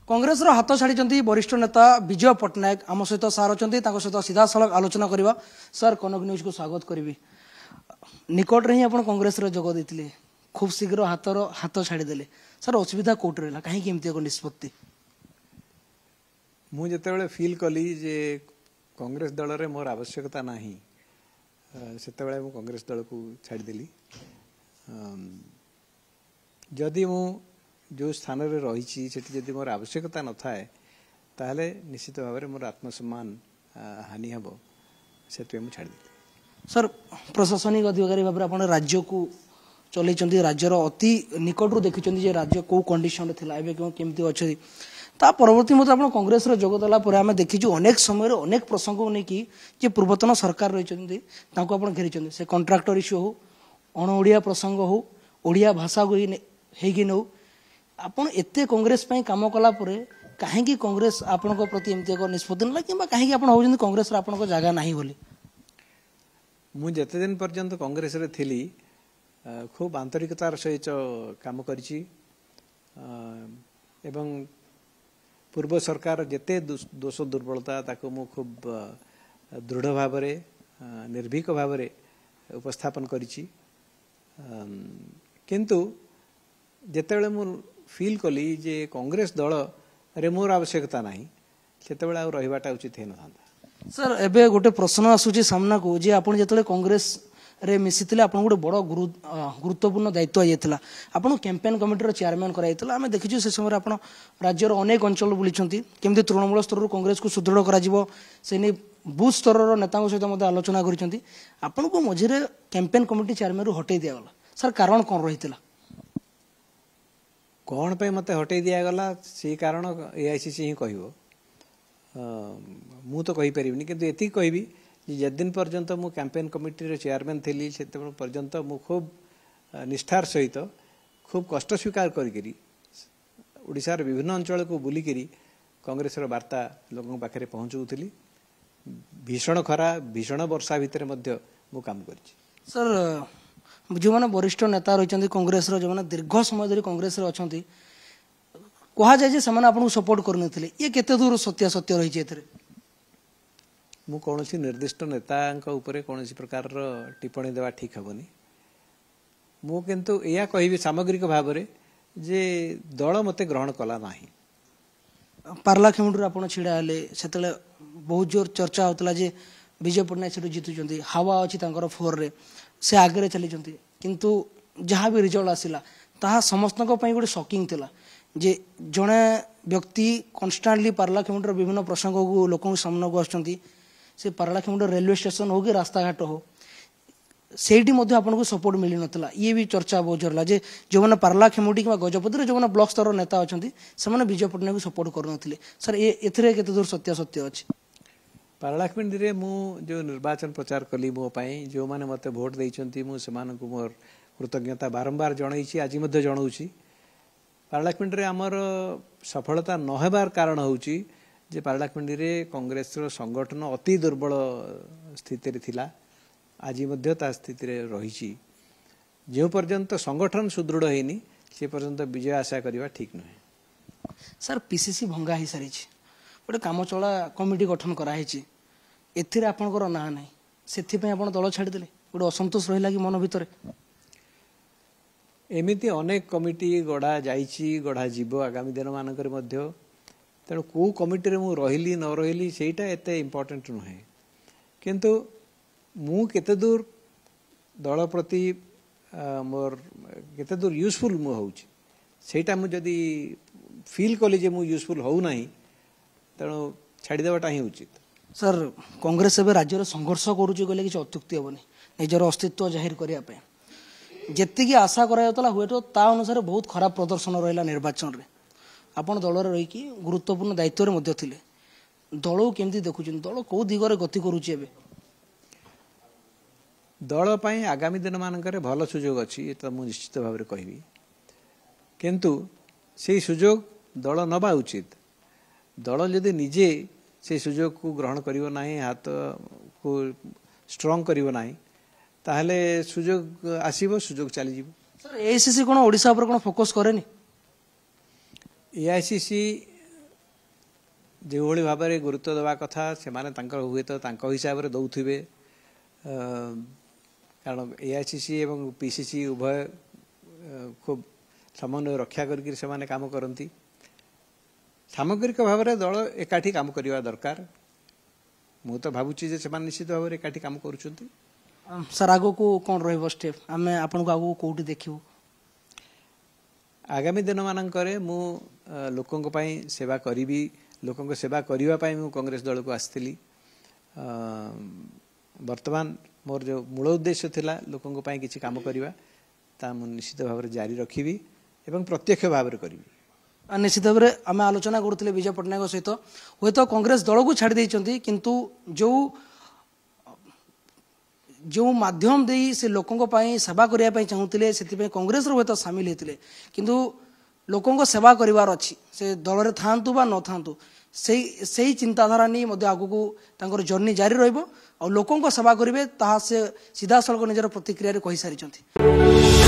कांग्रेस हाथ छाड़ी वरिष्ठ नेता विजय पट्टनायक आम सहित सार अच्छा सहित सीधा सड़क आलोचना करवा। सर कनक न्यूज को स्वागत करी। निकट में ही आप कांग्रेस जोग देते खूब शीघ्र हाथ छाड़ीदे। सर असुविधा कौट रहा कहीं एमती एक निष्पत्ति मुझे फिल कली जे कांग्रेस दल रे मोर आवश्यकता नहीं से कांग्रेस दल को छाड़देली। जदि मु जो स्थान रे रही जदि मोर आवश्यकता न थाए ताहले निश्चित भाव में मोर आत्मसम्मान हानि हम से छाड़देली। सर प्रशासनिक अधिकारी भाव में राज्य को चलते राज्यर अति निकटू देखी राज्य कौ कंडीशन थी केमती अच्छी ता परवर्ती मत आप कांग्रेस जोग देला आम देखीचु अनेक समय अनेक प्रसंग को लेकिन जे पूर्वतन सरकार रही घेरी से कंट्राक्टर इश्यू हो अणओडिया प्रसंग हो ओडिया भाषा को ही नौ आपन एते कांग्रेस काम कला कहीं कांग्रेस आपण प्रति एमती एक निष्पत्ति ना कि कहीं आप कांग्रेस आपण जगह नहीं बोली। मुझे दिन पर्यंत कांग्रेस रे थिली खूब आंतरिकतार सहित काम करिछि एवं पूर्व सरकार जेते दोष दुर्बलता ताको मु खूब दृढ़ भाव निर्भीक भाव उपस्थापन करिछि। किंतु जेतेबेले मु फील कली जे कांग्रेस दल रे मोर आवश्यकता नहीं सेतेबेले आ रहिबाटा उचित हे नथांता। सर एबे गोटे प्रश्न आसुची सामना को जे आपण जेतेबेले कांग्रेस रे मिसिथिले आपण गोटे बड़ गुरुत्वपूर्ण दायित्व आइला आपण कैंपेन कमिटी चेयरमैन कराइला आम देखीचु से समय आपण राज्यर अनेक अंचल बुलीचंती केमती तृणमूल स्तर कांग्रेस को सुदृढ़ करा से नहीं बूथ स्तर नेता सहित आलोचना करिसेंती आपण को मझिरे कैंपेन कमिटी चेयरमैन रु हटै दिया गला। सर कारण कौन रही कौन पे मते हटै दिया गला से कारण एआईसीसी ही कहबो मु तो कहि परिबिनी किंतु एति कहबी जदिन पर्यंत मु कैंपेन कमिटी चेयरमैन थी से पर्यंत मु खूब निष्ठार सहित खूब कष्ट स्वीकार करी ओडिशार विभिन्न अंचल को बुलिकी कांग्रेस वार्ता लोगों पाखे पहुँचुली। भीषण खरा भीषण वर्षा भितर मु काम कर। सर जो मैंने वरिष्ठ नेता रही कांग्रेस जो मैंने दीर्घ समय धरी कांग्रेस अच्छा कह जाए आपको सपोर्ट करते ये केते दूर सत्यासत्य रही मु कौन निर्दिष्ट नेता कौन प्रकार टिप्पणी देवा ठीक हेनी मु किंतु या कहि सामग्रिक भाव में जे दल मते ग्रहण कला नाही। पार्लाखेमुंडू आप छिड़ा से बहुत जोर चर्चा होता जे विजय पट्टनायक से जीतुंट हावा अच्छी फोर रे से आगे चली किंतु जहाँ भी रिजल्ट आसला ताहा समस्त गोटे शॉकिंग थिला जे जड़े व्यक्ति कन्स्टांटली पार्लाखेमुंडर विभिन्न प्रसंग को लोक सामना को आसुँच से पार्लाखेमुंडर रेलवे स्टेशन हो कि रास्ता घाट हो सेठी आपको सपोर्ट मिल नाला ये भी चर्चा बहुत जोर जे जो मैंने पार्लाखेमुंडी कि गजपति जो मैंने ब्लॉक स्तर नेता अच्छा से विजय पट्टनायक को सपोर्ट करुन। सर ए दूर सत्यासत्य अच्छी पार्लाखेमुंडी रे मु जो निर्वाचन प्रचार कली मो पाई जो माने मते भोट देइचंती मु सेमानकु मोर कृतज्ञता बारंबार जणाइछि आज मध्य जणाउछि। पार्लाखेमुंडी रे हमर सफलता न हेबार कारण होउछि जे पार्लाखेमुंडी रे कांग्रेस रो संगठन अति दुर्बल स्थिति रे थिला आज मध्य ता स्थिति रे रहिछि। जो पर्यंत संगठन सुदृढ़ हेनी से पर्यंत विजय आशा करबा ठीक नहे। सर पीसीसी भंगा ही सारी गोटे काम चला कमिटी गठन कराई एथिरे आपनकर ना ना से दल छाड़ीदे गोटे असंतोष रहा कि मन भितर एमिति अनेक कमिटी गढ़ा जाइछि गढ़ा जीव आगामी दिन मानक तेणु कौ कमिटी रे मु रहिली न रहिली सेटा एते इम्पोर्टेंट नुहे किंतु मु केते दूर दल प्रति मोर केते दूर यूजफुल मु होउछि सेटा मु जदी फील कली जे मु यूजफुल हो नाही तेणु छाड़देवाटा ही उचित। सर कांग्रेस एवं राज्य संघर्ष करुच्ची कहले कि अत्युक्ति हेनी निजर अस्तित्व जाहिर करने जी आशा कराला हुए तो ता अनुसार बहुत खराब प्रदर्शन रहा निर्वाचन में आपण दल रही गुरुत्वपूर्ण दायित्व में थे दल केमती देखुं दल कौ दिगरे गति करुच्ची दल पाई आगामी दिन मानक भल सुजोग अच्छी तो मुझे निश्चित भाव में कहबी किंतु से सुजोग दल नबा उचित। दल जदि निजे से सुजोग को ग्रहण करिवो नाही हाथ को स्ट्रांग करिवो नाही ताहले सुजोग आसीबो सुजोग चली जीवो। सर एआईसीसी कोन ओडिसा पर कोन फोकस करेनी एआईसीसी जो भाव में गुरुत्व देवा कथा से हुए तो हिसाब से दौथे कारण एआईसीसी एवं पीसीसी उभय खूब समन्वय रक्षा करके काम करती सामग्रिक भाव में दल एकाठी काम करवा दरकार मु तो भावुची निश्चित भाव में एकाठी काम करुँच सर आग को कौन रही स्टेप आम आपन को आगू कौटी देखू आगामी दिन मानक मु लोकों सेवा करी लोकों सेवा करने मु कांग्रेस दल को आसती वर्तमान मोर जो मूल उद्देश्य थिला लोकों किसी काम करवा निश्चित भाव में जारी रखी एवं प्रत्यक्ष भाव में करी निश्चित भाव में आम आलोचना करुले विजय पट्टनायक सहित हुए तो कांग्रेस दल को छाड़ी देइचंती किंतु जो जो माध्यम दे से लोकों सेवा करने चाहूले से कांग्रेस हुए तो सामिल होते किंतु लोकों सेवा करार अच्छी से दल में था न था से चिंताधारा नहीं आगू जर्नी जारी रही और लोकों सेवा करेंगे से सीधा सड़क निजर प्रतिक्रिया कही सारी।